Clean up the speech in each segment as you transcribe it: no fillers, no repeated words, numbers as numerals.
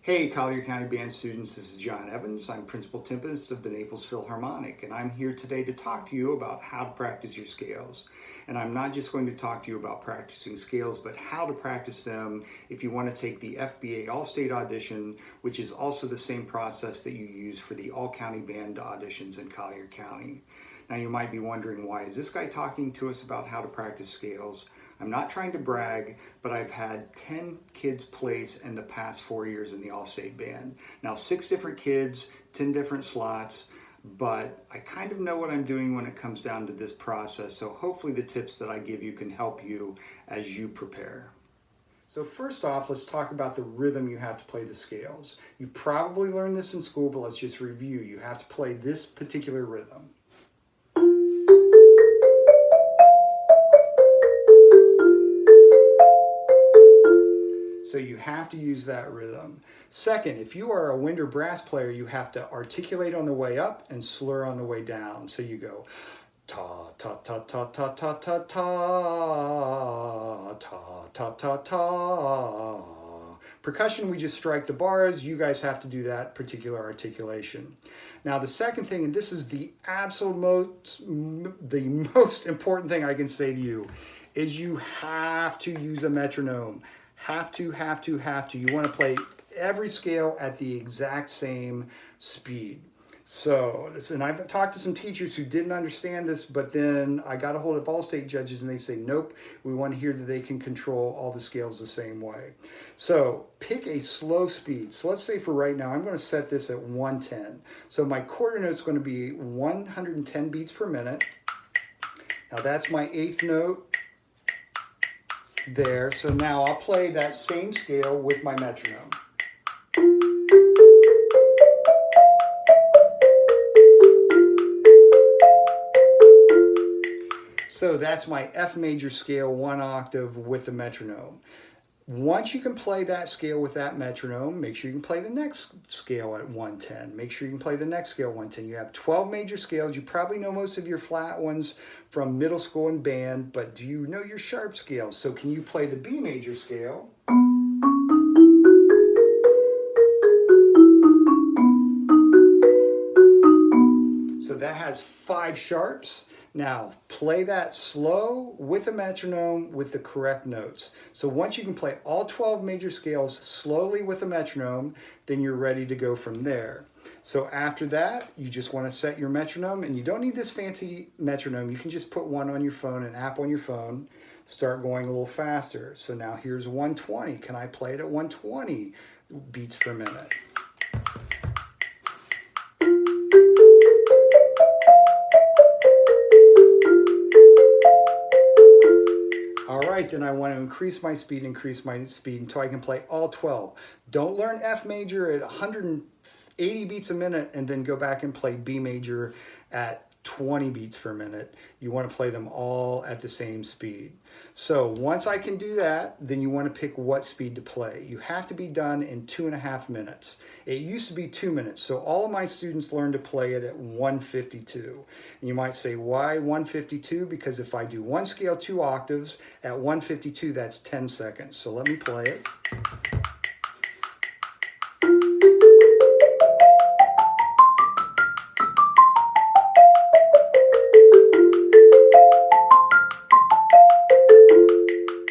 Hey, Collier County Band students, this is John Evans. I'm principal timpist of the Naples Philharmonic, and I'm here today to talk to you about how to practice your scales. And I'm not just going to talk to you about practicing scales, but how to practice them if you want to take the FBA All-State audition, which is also the same process that you use for the All-County Band auditions in Collier County. Now you might be wondering, why is this guy talking to us about how to practice scales? I'm not trying to brag, but I've had 10 kids place in the past 4 years in the All-State Band. Now 6 different kids, 10 different slots, but I kind of know what I'm doing when it comes down to this process, so hopefully the tips that I give you can help you as you prepare. So first off, let's talk about the rhythm you have to play the scales. You've probably learned this in school, but let's just review. You have to play this particular rhythm. So you have to use that rhythm. Second, if you are a wind or brass player, you have to articulate on the way up and slur on the way down. So you go ta ta ta ta ta ta ta ta ta ta ta ta. Percussion, we just strike the bars. You guys have to do that particular articulation. Now the second thing, and this is the most important thing I can say to you, is you have to use a metronome. Have to. You want to play every scale at the exact same speed. So, and I've talked to some teachers who didn't understand this, but then I got a hold of All-State judges and they say, nope, we want to hear that they can control all the scales the same way. So pick a slow speed. So let's say for right now, I'm going to set this at 110. So my quarter note is going to be 110 beats per minute. Now that's my eighth note there. So now I'll play that same scale with my metronome. So that's my F major scale, 1 octave with the metronome. Once you can play that scale with that metronome, make sure you can play the next scale at 110. Make sure you can play the next scale 110. You have 12 major scales. You probably know most of your flat ones from middle school and band, but do you know your sharp scales? So can you play the B major scale? So that has 5 sharps. Now, play that slow with a metronome with the correct notes. So once you can play all 12 major scales slowly with a metronome, then you're ready to go from there. So after that, you just want to set your metronome, and you don't need this fancy metronome. You can just put one on your phone, an app on your phone, start going a little faster. So now here's 120. Can I play it at 120 beats per minute? Then I want to increase my speed until I can play all 12. Don't learn F major at 180 beats a minute and then go back and play B major at 20 beats per minute. You want to play them all at the same speed. So once I can do that, then you want to pick what speed to play. You have to be done in 2.5 minutes. It used to be 2 minutes, so all of my students learned to play it at 152. And you might say, why 152? Because if I do one scale 2 octaves at 152, that's 10 seconds. So let me play it.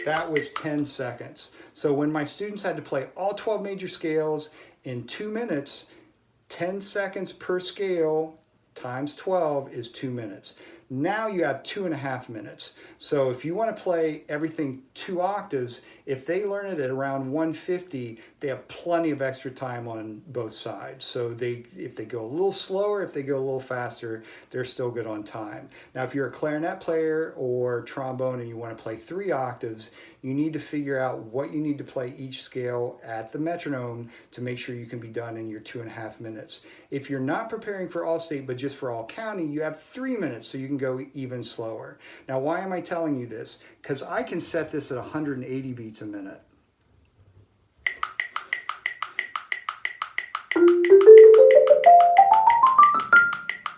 That was 10 seconds. So when my students had to play all 12 major scales in 2 minutes, 10 seconds per scale times 12 is 2 minutes. Now you have 2.5 minutes. So if you want to play everything 2 octaves, if they learn it at around 150, they have plenty of extra time on both sides. So if they go a little slower, if they go a little faster, they're still good on time. Now, if you're a clarinet player or trombone and you want to play 3 octaves, you need to figure out what you need to play each scale at the metronome to make sure you can be done in your 2.5 minutes. If you're not preparing for All-State, but just for All-County, you have 3 minutes, so you can go even slower. Now, why am I telling you this? Because I can set this at 180 beats a minute.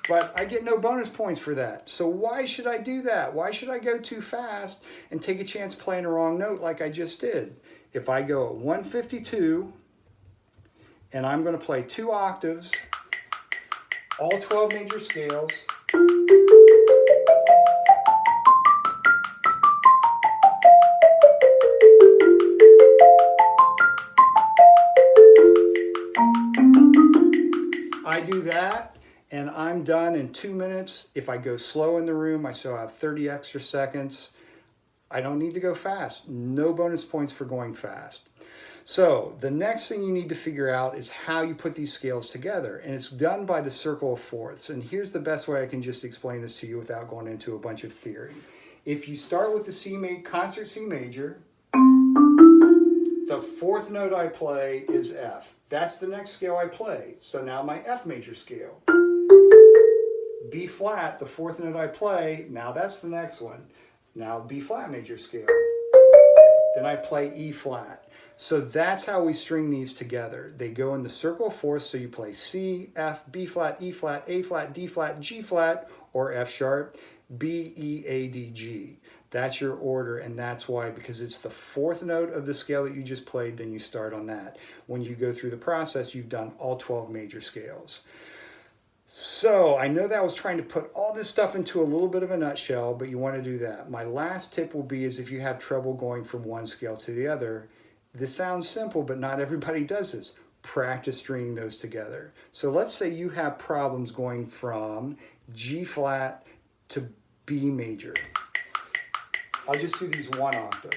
But I get no bonus points for that. So why should I do that? Why should I go too fast and take a chance playing a wrong note like I just did? If I go at 152 and I'm going to play 2 octaves, all 12 major scales. I do that and I'm done in 2 minutes. If I go slow in the room, I still have 30 extra seconds. I don't need to go fast. No bonus points for going fast. So the next thing you need to figure out is how you put these scales together, and it's done by the circle of fourths. And here's the best way I can just explain this to you without going into a bunch of theory. If you start with the concert C major, the 4th note I play is F. That's the next scale I play. So now my F major scale. B flat, the 4th note I play, now that's the next one. Now B flat major scale. Then I play E flat. So that's how we string these together. They go in the circle of fourths, so you play C, F, B flat, E flat, A flat, D flat, G flat, or F sharp, B, E, A, D, G. That's your order, and that's why, because it's the 4th note of the scale that you just played, then you start on that. When you go through the process, you've done all 12 major scales. So I know that I was trying to put all this stuff into a little bit of a nutshell, but you want to do that. My last tip will be is if you have trouble going from one scale to the other, this sounds simple, but not everybody does this. Practice stringing those together. So let's say you have problems going from G flat to B major. I'll just do these 1 octave.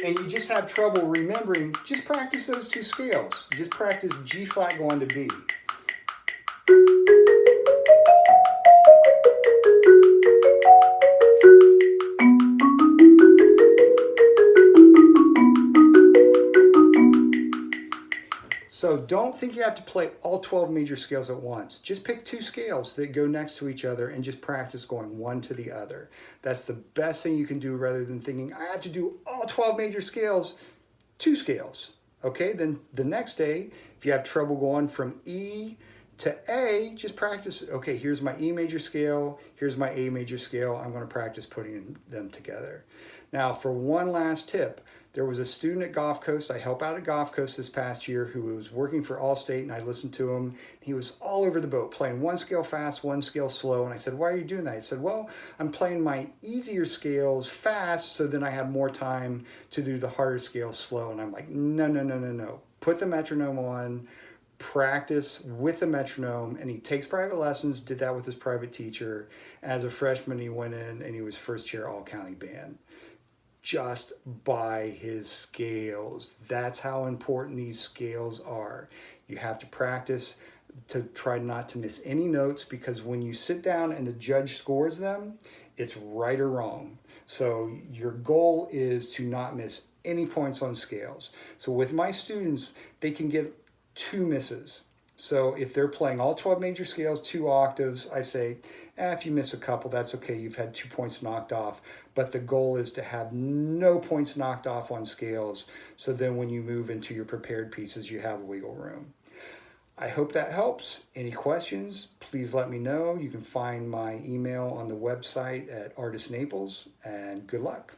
And you just have trouble remembering, just practice those 2 scales. Just practice G flat going to B. So don't think you have to play all 12 major scales at once. Just pick 2 scales that go next to each other and just practice going one to the other. That's the best thing you can do rather than thinking, I have to do all 12 major scales, 2 scales. Okay, then the next day, if you have trouble going from E to A, just practice, okay, here's my E major scale, here's my A major scale. I'm going to practice putting them together. Now, for one last tip, there was a student at Gulf Coast, I help out at Gulf Coast this past year, who was working for Allstate, and I listened to him. He was all over the boat, playing 1 scale fast, 1 scale slow, and I said, why are you doing that? He said, well, I'm playing my easier scales fast, so then I have more time to do the harder scales slow. And I'm like, no, no, no, no, no. Put the metronome on, practice with the metronome, and he takes private lessons, did that with his private teacher. As a freshman, he went in and he was first chair all-county band. Just by his scales. That's how important these scales are. You have to practice to try not to miss any notes, because when you sit down and the judge scores them, it's right or wrong. So your goal is to not miss any points on scales. So with my students, they can get 2 misses. So if they're playing all 12 major scales, 2 octaves, I say, if you miss a couple, that's okay. You've had 2 points knocked off. But the goal is to have no points knocked off on scales. So then when you move into your prepared pieces, you have wiggle room. I hope that helps. Any questions, please let me know. You can find my email on the website at Artist Naples, and good luck.